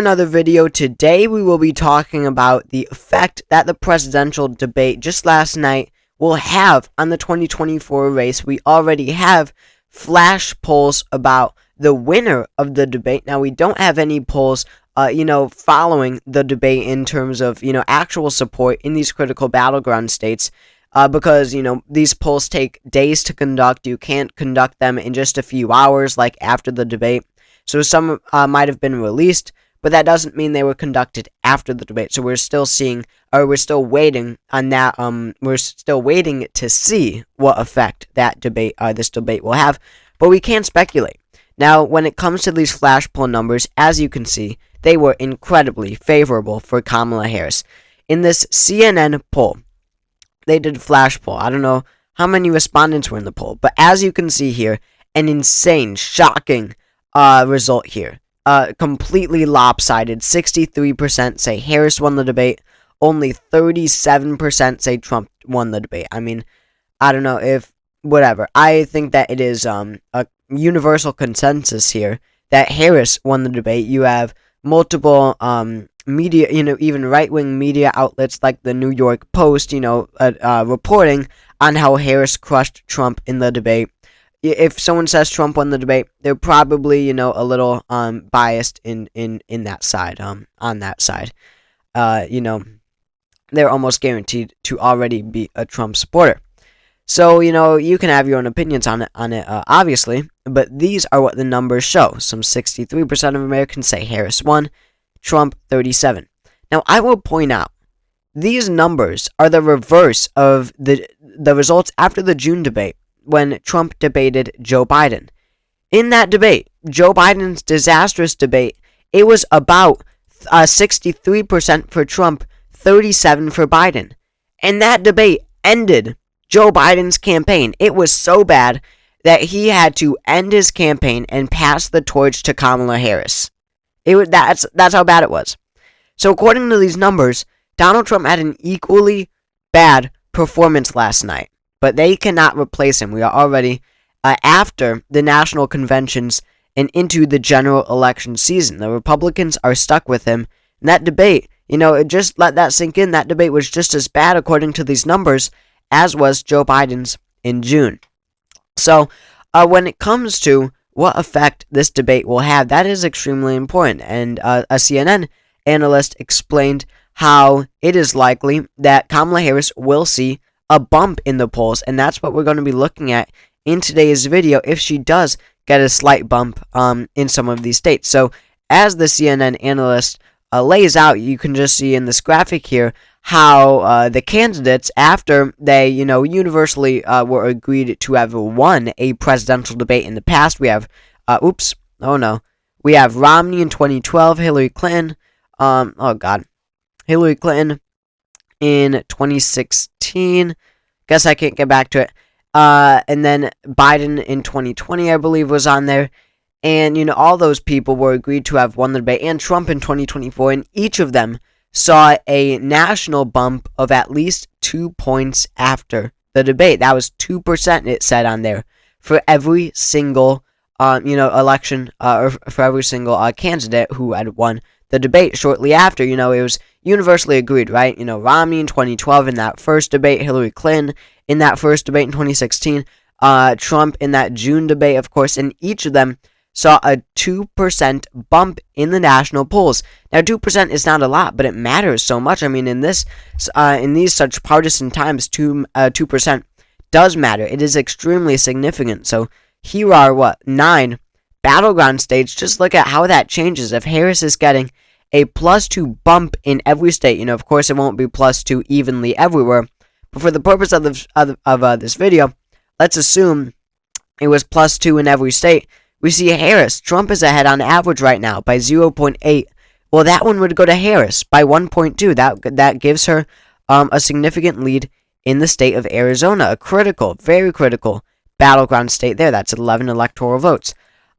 Another video. Today we will be talking about the effect that the presidential debate just last night will have on the 2024 race. We already have flash polls about the winner of the debate. Now, we don't have any polls following the debate in terms of actual support in these critical battleground states, because these polls take days to conduct. You can't conduct them in just a few hours like after the debate. So some might have been released, but that doesn't mean they were conducted after the debate. So we're still waiting on that. We're still waiting to see what effect that debate, this debate will have. But we can speculate. Now, when it comes to these flash poll numbers, as you can see, they were incredibly favorable for Kamala Harris. In this CNN poll, they did a flash poll. I don't know how many respondents were in the poll, but as you can see here, an insane, shocking result here. Completely lopsided. 63% say Harris won the debate. Only 37% say Trump won the debate. I mean, I don't know if, whatever. I think that it is a universal consensus here that Harris won the debate. You have multiple media, even right-wing media outlets like the New York Post, reporting on how Harris crushed Trump in the debate. If someone says Trump won the debate, they're probably, a little biased in that side, on that side. They're almost guaranteed to already be a Trump supporter. So, you can have your own opinions on it, obviously, but these are what the numbers show. Some 63% of Americans say Harris won, Trump 37%. Now, I will point out, these numbers are the reverse of the results after the June debate, when Trump debated Joe Biden. In that debate, Joe Biden's disastrous debate, it was about 63% for Trump, 37% for Biden. And that debate ended Joe Biden's campaign. It was so bad that he had to end his campaign and pass the torch to Kamala Harris. That's how bad it was. So according to these numbers, Donald Trump had an equally bad performance last night. But they cannot replace him. We are already after the national conventions and into the general election season. The Republicans are stuck with him. And that debate, just let that sink in. That debate was just as bad, according to these numbers, as was Joe Biden's in June. So, when it comes to what effect this debate will have, that is extremely important. And a CNN analyst explained how it is likely that Kamala Harris will see a bump in the polls, and that's what we're going to be looking at in today's video if she does get a slight bump in some of these states. So as the CNN analyst lays out, you can just see in this graphic here how the candidates, after they universally were agreed to have won a presidential debate in the past, we have we have Romney in 2012, Hillary Clinton Hillary Clinton in 2016. Guess I can't get back to it. And then Biden in 2020, I believe, was on there. And, all those people were agreed to have won the debate. And Trump in 2024. And each of them saw a national bump of at least 2 points after the debate. That was 2%, it said on there, for every single, election, or for every single candidate who had won the debate shortly after. It was universally agreed, right? Romney in 2012 in that first debate, Hillary Clinton in that first debate in 2016, Trump in that June debate, of course, and each of them saw a 2% bump in the national polls. Now, 2% is not a lot, but it matters so much. I mean, in these such partisan times, 2% does matter. It is extremely significant. So here are 9 battleground states. Just look at how that changes. If Harris is getting a +2 bump in every state, of course it won't be +2 evenly everywhere, but for the purpose of this video, let's assume it was +2 in every state. We see Harris. Trump is ahead on average right now by 0.8. Well, that one would go to Harris by 1.2. That gives her a significant lead in the state of Arizona, a critical, very critical battleground state there. That's 11 electoral votes.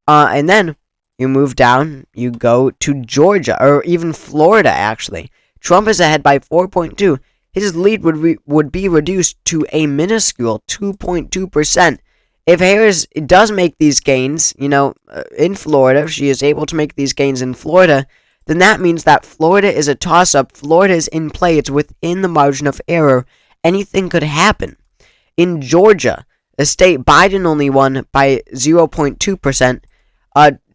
And then you move down, you go to Georgia, or even Florida, actually. Trump is ahead by 4.2. His lead would be reduced to a minuscule 2.2%. If Harris does make these gains, in Florida, if she is able to make these gains in Florida, then that means that Florida is a toss-up. Florida is in play. It's within the margin of error. Anything could happen. In Georgia, a state Biden only won by 0.2%,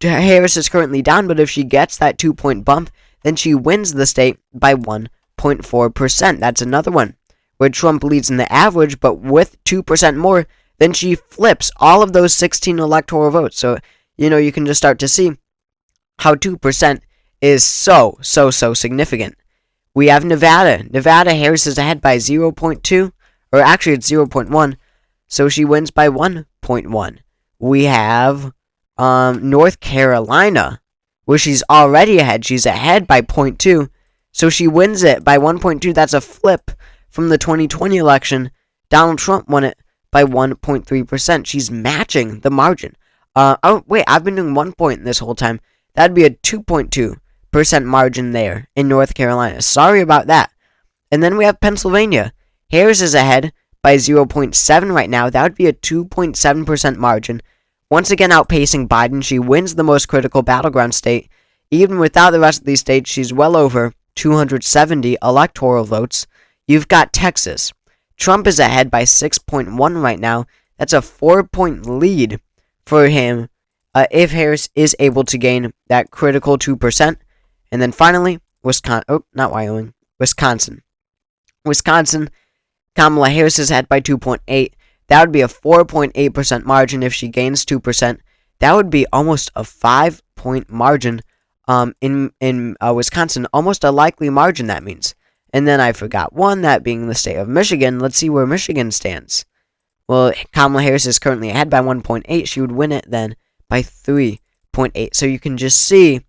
Harris is currently down, but if she gets that 2-point bump, then she wins the state by 1.4%. That's another one where Trump leads in the average, but with 2% more, then she flips all of those 16 electoral votes. So, you can just start to see how 2% is so significant. We have Nevada. Nevada, Harris is ahead by 0.2, or actually it's 0.1, so she wins by 1.1. We have North Carolina, where she's already ahead. She's ahead by 0.2, so she wins it by 1.2. That's a flip from the 2020 election. Donald Trump won it by 1.3%. She's matching the margin. Oh, wait, I've been doing 1 point this whole time. That'd be a 2.2% margin there in North Carolina. Sorry about that. And then we have Pennsylvania. Harris is ahead by 0.7 right now. That would be a 2.7% margin. Once again outpacing Biden. She wins the most critical battleground state. Even without the rest of these states, she's well over 270 electoral votes. You've got Texas. Trump is ahead by 6.1 right now. That's a 4-point lead for him if Harris is able to gain that critical 2%. And then finally, Wisconsin. Wisconsin, Kamala Harris is ahead by 2.8. That would be a 4.8% margin if she gains 2%. That would be almost a 5-point margin in Wisconsin. Almost a likely margin, that means. And then I forgot one, that being the state of Michigan. Let's see where Michigan stands. Well, Kamala Harris is currently ahead by 1.8. She would win it then by 3.8. So you can just see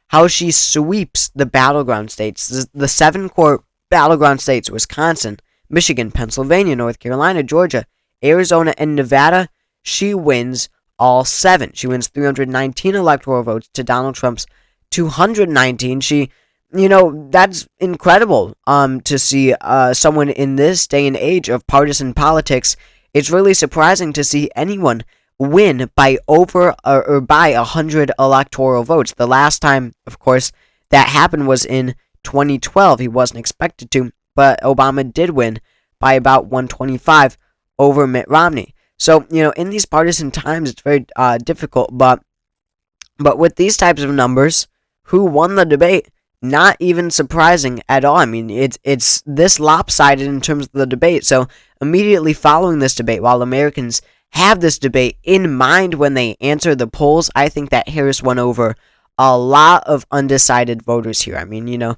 how she sweeps the battleground states. The 7 core battleground states: Wisconsin, Michigan, Pennsylvania, North Carolina, Georgia, Arizona, and Nevada. She wins all 7. She wins 319 electoral votes to Donald Trump's 219. That's incredible to see someone in this day and age of partisan politics. It's really surprising to see anyone win by over or by 100 electoral votes. The last time, of course, that happened was in 2012. He wasn't expected to, but Obama did win by about 125 over Mitt Romney. So, in these partisan times, it's very difficult, but with these types of numbers, who won the debate? Not even surprising at all. I mean, it's this lopsided in terms of the debate. So immediately following this debate, while Americans have this debate in mind when they answer the polls, I think that Harris won over a lot of undecided voters here. I mean,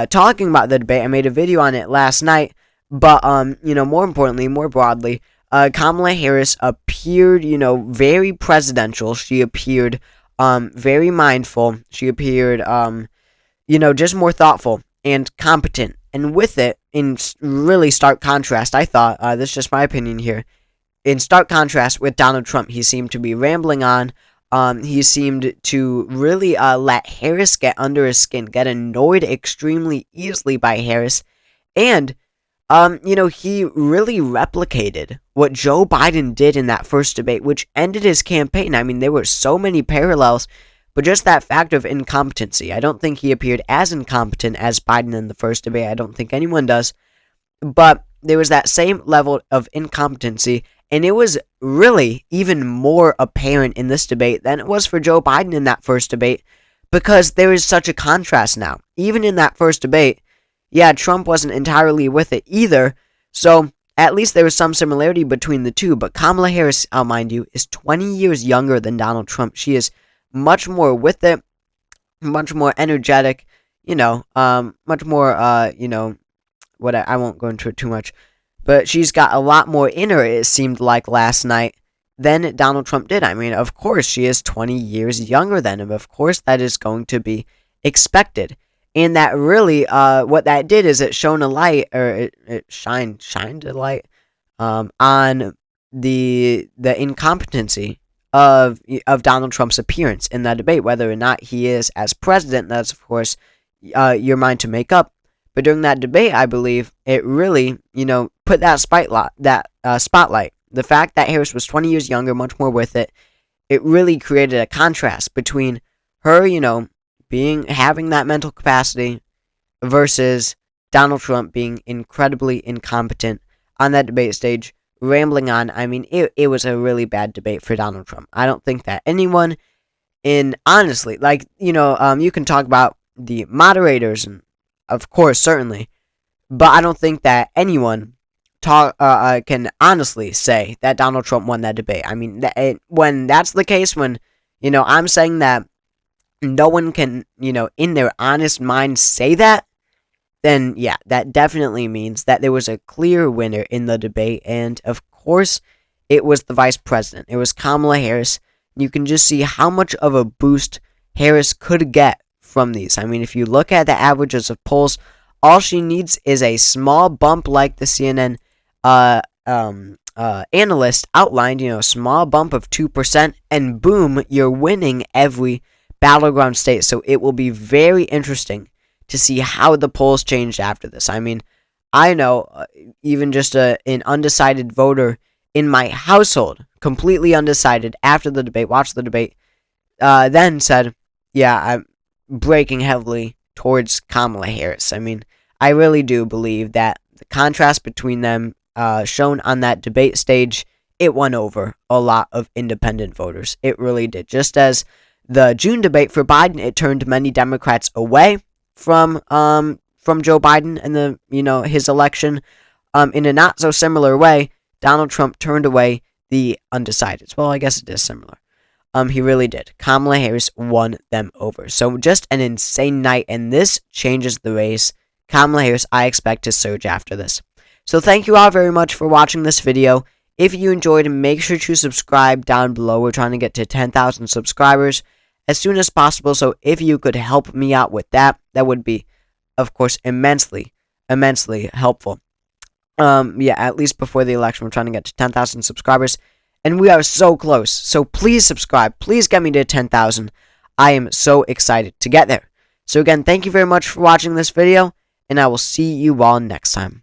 talking about the debate, I made a video on it last night, but more importantly, more broadly, Kamala Harris appeared, very presidential. She appeared very mindful. She appeared just more thoughtful and competent. And with it, in really stark contrast, I thought, this is just my opinion here, in stark contrast with Donald Trump, he seemed to be rambling on. He seemed to really let Harris get under his skin, get annoyed extremely easily by Harris. And, he really replicated what Joe Biden did in that first debate, which ended his campaign. I mean, there were so many parallels. But just that fact of incompetency. I don't think he appeared as incompetent as Biden in the first debate. I don't think anyone does. But there was that same level of incompetency. And it was really even more apparent in this debate than it was for Joe Biden in that first debate. Because there is such a contrast now. Even in that first debate, Trump wasn't entirely with it either. So at least there was some similarity between the two. But Kamala Harris, I'll mind you, is 20 years younger than Donald Trump. She is much more with it, much more energetic, much more, I won't go into it too much, but she's got a lot more in her, it seemed like last night, than Donald Trump did. I mean, of course, she is 20 years younger than him. Of course, that is going to be expected. And that really, what that did is it shone a light, or it shined a light, on the incompetency of Donald Trump's appearance in that debate, whether or not he is as president. That's, of course, your mind to make up. But during that debate, I believe it really, put that spotlight. The fact that Harris was 20 years younger, much more with it, it really created a contrast between her, having that mental capacity versus Donald Trump being incredibly incompetent on that debate stage, rambling on. I mean, it was a really bad debate for Donald Trump. I don't think that anyone honestly, like, you can talk about the moderators, and of course, certainly, but I don't think that anyone can honestly say that Donald Trump won that debate. I mean, when that's the case, when, I'm saying that no one can, in their honest mind say that, then yeah, that definitely means that there was a clear winner in the debate, and of course, it was the vice president. It was Kamala Harris. You can just see how much of a boost Harris could get from these. I mean, if you look at the averages of polls, all she needs is a small bump, like the CNN analyst outlined, a small bump of 2%, and boom, you're winning every battleground state. So it will be very interesting to see how the polls changed after this. I mean, I know, even just an undecided voter in my household, completely undecided after the debate, watched the debate, then said, yeah, I'm breaking heavily towards Kamala Harris. I mean, I really do believe that the contrast between them shown on that debate stage, it won over a lot of independent voters. It really did. Just as the June debate for Biden, it turned many Democrats away from Joe Biden and his election. In a not so similar way, Donald Trump turned away the undecideds. Well, I guess it is similar. He really did. Kamala Harris won them over. So just an insane night, and this changes the race. Kamala Harris, I expect to surge after this. So thank you all very much for watching this video. If you enjoyed, make sure to subscribe down below. We're trying to get to 10,000 subscribers as soon as possible. So if you could help me out with that, that would be, of course, immensely helpful. Yeah, at least before the election, we're trying to get to 10,000 subscribers, and we are so close. So please subscribe. Please get me to 10,000. I am so excited to get there. So again, thank you very much for watching this video, and I will see you all next time.